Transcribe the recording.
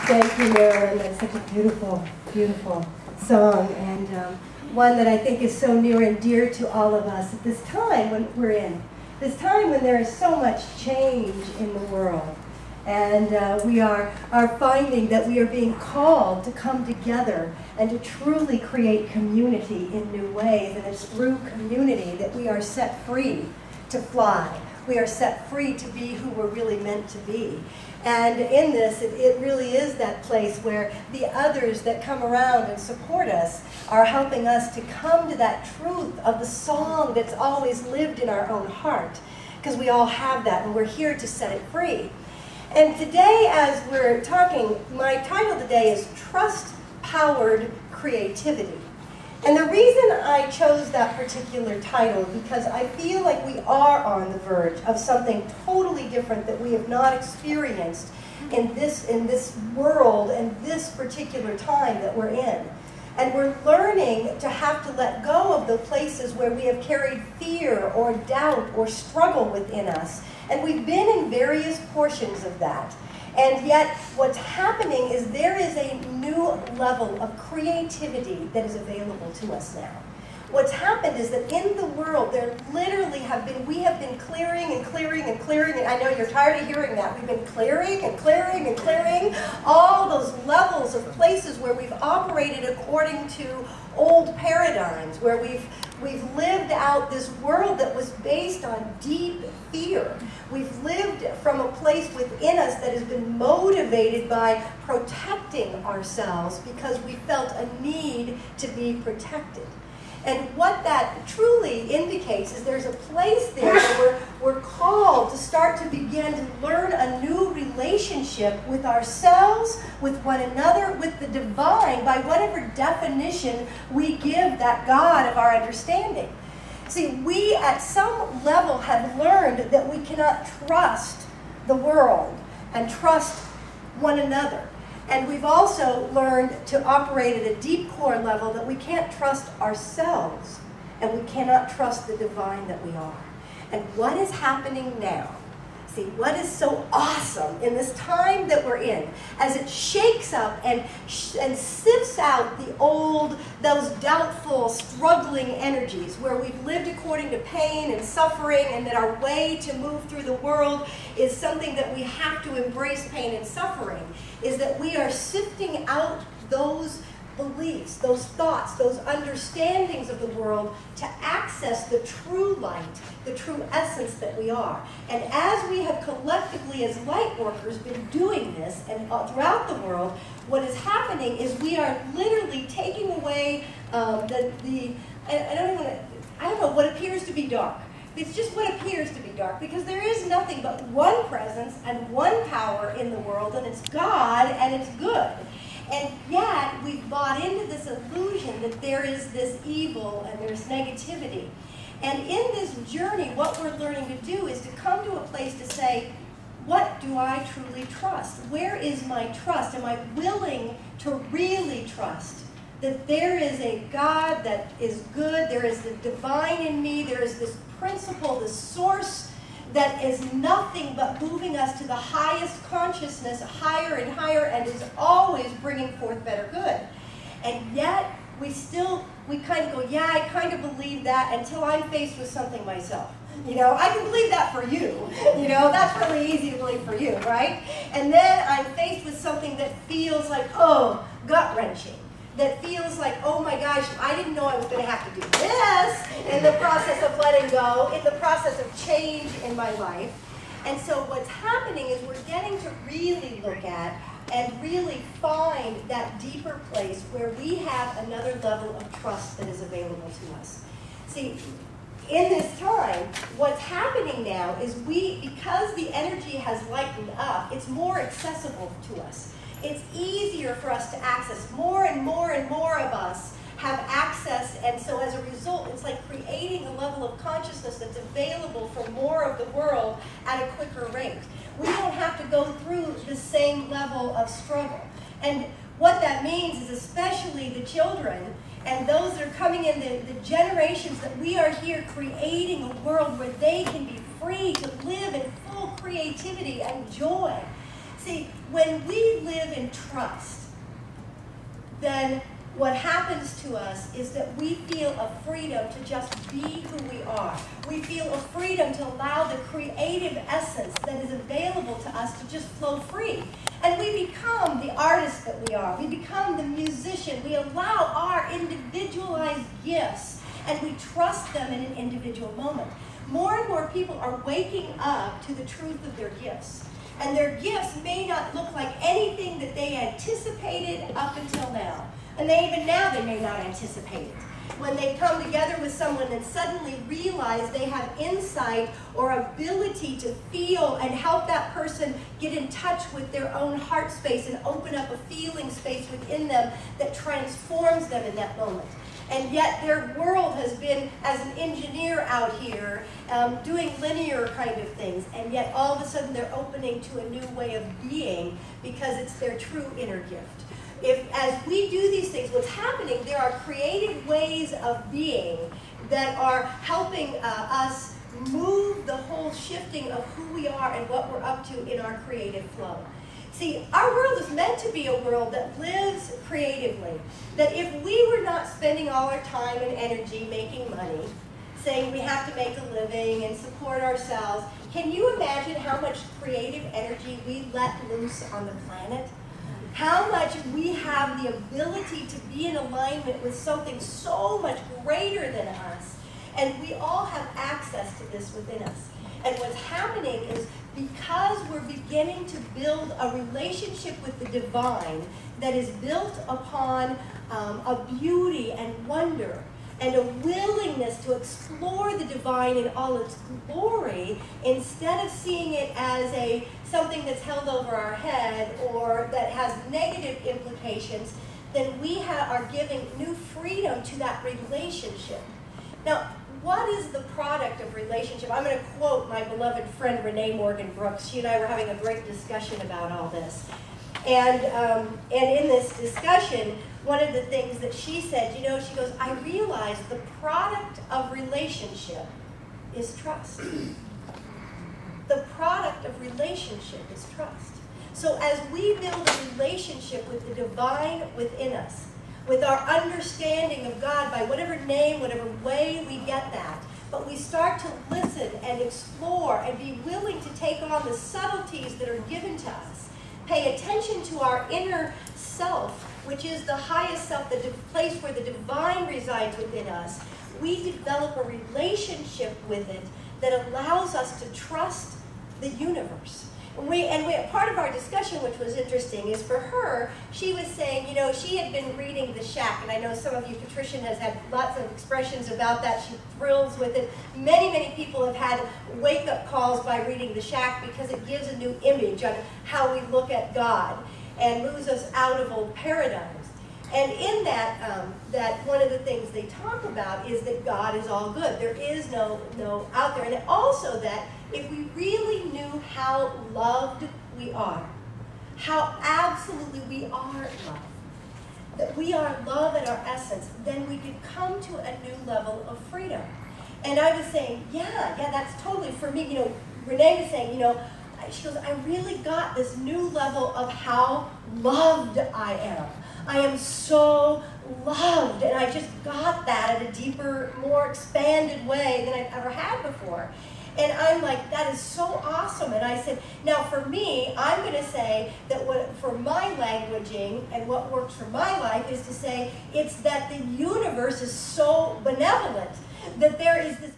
Thank you, Marilyn. That's such a beautiful, beautiful song, and one that I think is so near and dear to all of us at this time when we're in. This time when there is so much change in the world. And we are finding that we are being called to come together and to truly create community in new ways. And it's through community that we are set free to fly. We are set free to be who we're really meant to be. And in this, it really is that place where the others that come around and support us are helping us to come to that truth of the song that's always lived in our own heart. Because we all have that, and we're here to set it free. And today, as we're talking, my title today is Trust-Powered Creativity. And the reason I chose that particular title is because I feel like we are on the verge of something totally different that we have not experienced in this world and this particular time that we're in. And we're learning to have to let go of the places where we have carried fear or doubt or struggle within us. And we've been in various portions of that. And yet, what's happening is there is a new level of creativity that is available to us now. What's happened is that in the world, there literally we have been clearing and clearing and clearing, and I know you're tired of hearing that. We've been clearing and clearing and clearing all those levels of places where we've operated according to old paradigms, where we've lived out this world that was based on deep fear. We've lived from a place within us that has been motivated by protecting ourselves because we felt a need to be protected. And what that truly indicates is there's a place there where we're called to start to begin to learn a new relationship with ourselves, with one another, with the divine, by whatever definition we give that God of our understanding. See, we at some level have learned that we cannot trust the world and trust one another. And we've also learned to operate at a deep core level that we can't trust ourselves and we cannot trust the divine that we are. And what is happening now? See, what is so awesome in this time that we're in, as it shakes up and sifts out the old, those doubtful, struggling energies where we've lived according to pain and suffering, and that our way to move through the world is something that we have to embrace pain and suffering, is that we are sifting out those beliefs, those thoughts, those understandings of the world to access the true light, the true essence that we are. And as we have collectively as light workers been doing this and throughout the world, what is happening is we are literally taking away I don't know, what appears to be dark. It's just what appears to be dark, because there is nothing but one presence and one power in the world, and it's God, and it's good. And yet, we've bought into this illusion that there is this evil and there's negativity. And in this journey, what we're learning to do is to come to a place to say, what do I truly trust? Where is my trust? Am I willing to really trust that there is a God that is good, there is the divine in me, there is this principle, this source that is nothing but moving us to the highest consciousness, higher and higher, and is always bringing forth better good. And yet, we kind of go, yeah, I kind of believe that until I'm faced with something myself. You know, I can believe that for you. You know, that's really easy to believe for you, right? And then I'm faced with something that feels like, oh, gut-wrenching. That feels like, oh my gosh, I didn't know I was going to have to do this in the process of letting go, in the process of change in my life. And so what's happening is we're getting to really look at and really find that deeper place where we have another level of trust that is available to us. See, in this time, what's happening now is because the energy has lightened up, it's more accessible to us. It's easier for us to access. More and more and more of us have access, and so as a result, it's like creating a level of consciousness that's available for more of the world at a quicker rate. We don't have to go through the same level of struggle. And what that means is especially the children and those that are coming in, the generations that we are here creating a world where they can be free to live in full creativity and joy. See, when we live in trust, then what happens to us is that we feel a freedom to just be who we are. We feel a freedom to allow the creative essence that is available to us to just flow free. And we become the artist that we are. We become the musician. We allow our individualized gifts, and we trust them in an individual moment. More and more people are waking up to the truth of their gifts. And their gifts may not look like anything that they anticipated up until now. And even now they may not anticipate it. When they come together with someone and suddenly realize they have insight or ability to feel and help that person get in touch with their own heart space and open up a feeling space within them that transforms them in that moment. And yet their world has been, as an engineer out here, doing linear kind of things, and yet all of a sudden they're opening to a new way of being because it's their true inner gift. As we do these things, what's happening, there are creative ways of being that are helping us move the whole shifting of who we are and what we're up to in our creative flow. See, our world is meant to be a world that lives creatively. That if we were not spending all our time and energy making money, saying we have to make a living and support ourselves, can you imagine how much creative energy we let loose on the planet? How much we have the ability to be in alignment with something so much greater than us. And we all have access to this within us. And what's happening is because we're beginning to build a relationship with the divine that is built upon a beauty and wonder and a willingness to explore the divine in all its glory, instead of seeing it as something that's held over our head or that has negative implications, then we are giving new freedom to that relationship. Now, what is the product of relationship? I'm going to quote my beloved friend Renee Morgan Brooks. She and I were having a great discussion about all this. And in this discussion, one of the things that she said, she goes, I realized the product of relationship is trust. The product of relationship is trust. So as we build a relationship with the divine within us, with our understanding of God by whatever name, whatever way we get that, but we start to listen and explore and be willing to take on the subtleties that are given to us, pay attention to our inner self, which is the highest self, the place where the divine resides within us, we develop a relationship with it that allows us to trust the universe. And part of our discussion, which was interesting, is for her, she was saying, she had been reading The Shack, and I know some of you, Patricia has had lots of expressions about that. She thrills with it. Many, many people have had wake-up calls by reading The Shack because it gives a new image on how we look at God and moves us out of old paradigms. And in that, one of the things they talk about is that God is all good. There is no out there. And also that if we really knew how loved we are, how absolutely we are loved, that we are love at our essence, then we could come to a new level of freedom. And I was saying, yeah, that's totally for me. Renee was saying, she goes, I really got this new level of how loved I am. I am so loved, and I just got that at a deeper, more expanded way than I've ever had before. And I'm like, that is so awesome. And I said, now for me, I'm going to say that for my languaging and what works for my life is to say it's that the universe is so benevolent that there is this